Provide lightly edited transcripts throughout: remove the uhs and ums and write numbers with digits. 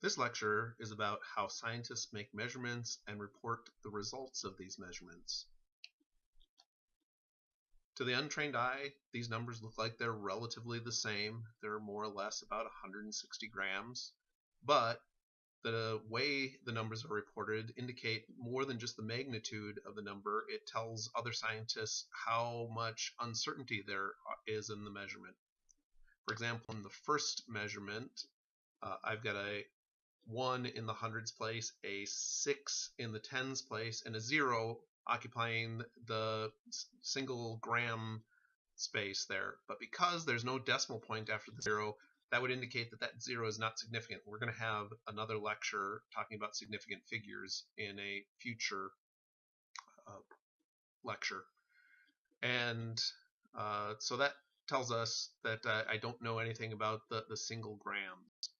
This lecture is about how scientists make measurements and report the results of these measurements. To the untrained eye, these numbers look like they're relatively the same. They're more or less about 160 grams, but the way the numbers are reported indicate more than just the magnitude of the number. It tells other scientists how much uncertainty there is in the measurement. For example, in the first measurement, I've got a 1 in the hundreds place, a 6 in the tens place, and a 0 occupying the single gram space there. But because there's no decimal point after the 0, that would indicate that that 0 is not significant. We're going to have another lecture talking about significant figures in a future lecture. And so that tells us that I don't know anything about the single grams.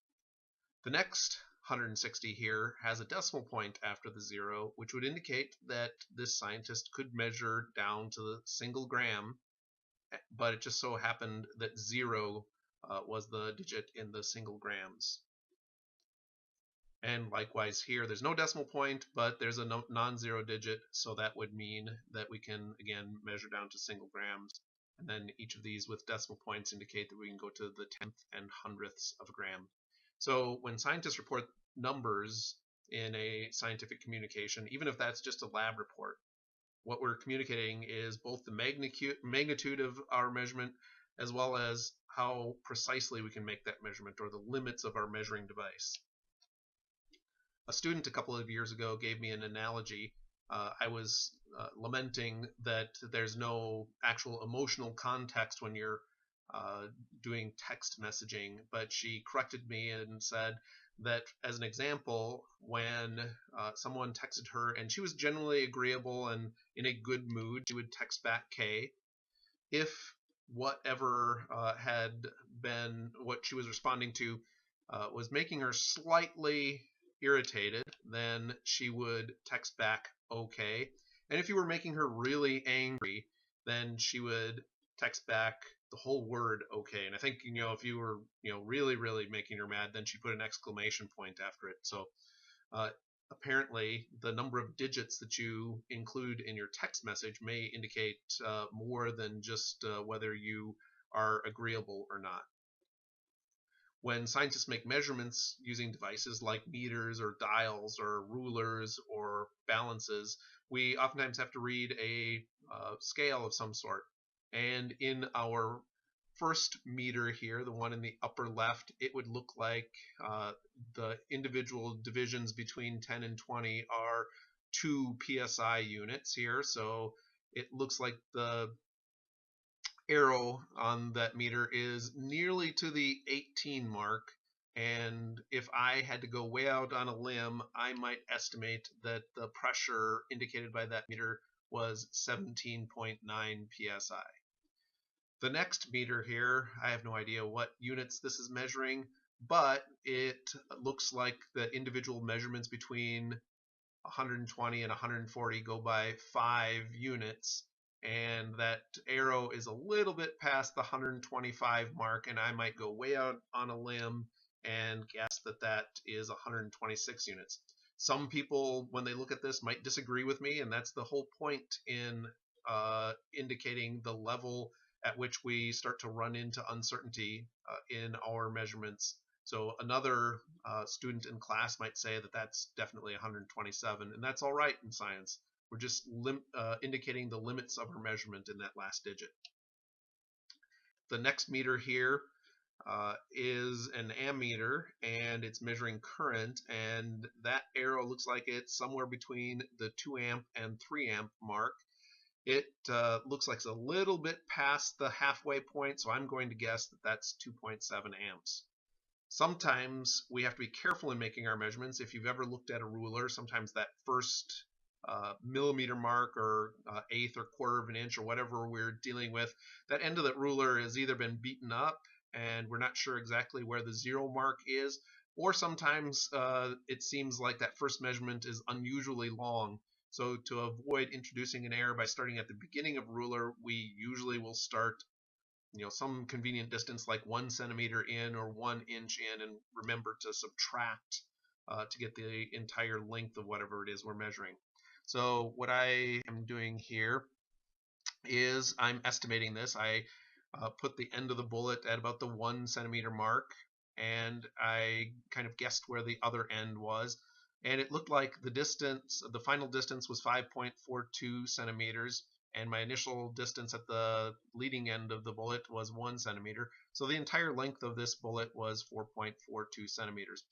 The next 160 here has a decimal point after the 0, which would indicate that this scientist could measure down to the single gram, but it just so happened that 0 was the digit in the single grams. And likewise here, there's no decimal point, but there's a non-zero digit, so that would mean that we can, again, measure down to single grams. And then each of these with decimal points indicate that we can go to the tenth and hundredths of a gram. So when scientists report numbers in a scientific communication, even if that's just a lab report, what we're communicating is both the magnitude of our measurement as well as how precisely we can make that measurement, or the limits of our measuring device. A student a couple of years ago gave me an analogy. I was lamenting that there's no actual emotional context when you're doing text messaging, but she corrected me and said that, as an example, when someone texted her and she was generally agreeable and in a good mood, she would text back K. If whatever had been what she was responding to was making her slightly irritated, then she would text back OK. And if you were making her really angry, then she would text back the whole word OK. And I think, if you were, really, really making her mad, then she put an exclamation point after it. So apparently the number of digits that you include in your text message may indicate more than just whether you are agreeable or not. When scientists make measurements using devices like meters or dials or rulers or balances, we oftentimes have to read a scale of some sort. And in our first meter here, the one in the upper left, it would look like the individual divisions between 10 and 20 are 2 psi units here. So it looks like the arrow on that meter is nearly to the 18 mark, and if I had to go way out on a limb, I might estimate that the pressure indicated by that meter was 17.9 psi. The next meter here, I have no idea what units this is measuring, but it looks like the individual measurements between 120 and 140 go by 5 units, and that arrow is a little bit past the 125 mark, and I might go way out on a limb and guess that that is 126 units. Some people, when they look at this, might disagree with me, and that's the whole point in indicating the level at which we start to run into uncertainty in our measurements. So another student in class might say that that's definitely 127, and that's all right in science. We're just indicating the limits of our measurement in that last digit. The next meter here is an ammeter, and it's measuring current, and that arrow looks like it's somewhere between the 2 amp and 3 amp mark. It looks like it's a little bit past the halfway point, so I'm going to guess that that's 2.7 amps. Sometimes we have to be careful in making our measurements. If you've ever looked at a ruler, sometimes that first millimeter mark or eighth or quarter of an inch or whatever we're dealing with, that end of that ruler has either been beaten up and we're not sure exactly where the 0 mark is, or sometimes it seems like that first measurement is unusually long. So to avoid introducing an error by starting at the beginning of ruler, we usually will start some convenient distance like 1 centimeter in or 1 inch in, and remember to subtract to get the entire length of whatever it is we're measuring. So what I am doing here is I'm estimating this. I put the end of the bullet at about the 1 centimeter mark, and I kind of guessed where the other end was. And it looked like the distance, the final distance was 5.42 centimeters, and my initial distance at the leading end of the bullet was 1 centimeter. So the entire length of this bullet was 4.42 centimeters,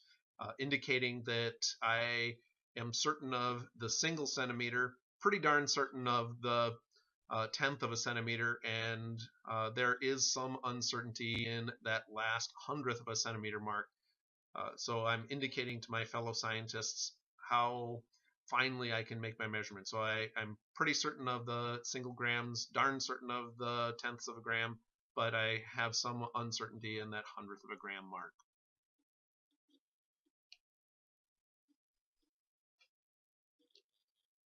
indicating that I am certain of the single centimeter, pretty darn certain of the tenth of a centimeter, and there is some uncertainty in that last hundredth of a centimeter mark. So I'm indicating to my fellow scientists how finely I can make my measurement. So I'm pretty certain of the single grams, darn certain of the tenths of a gram, but I have some uncertainty in that hundredth of a gram mark.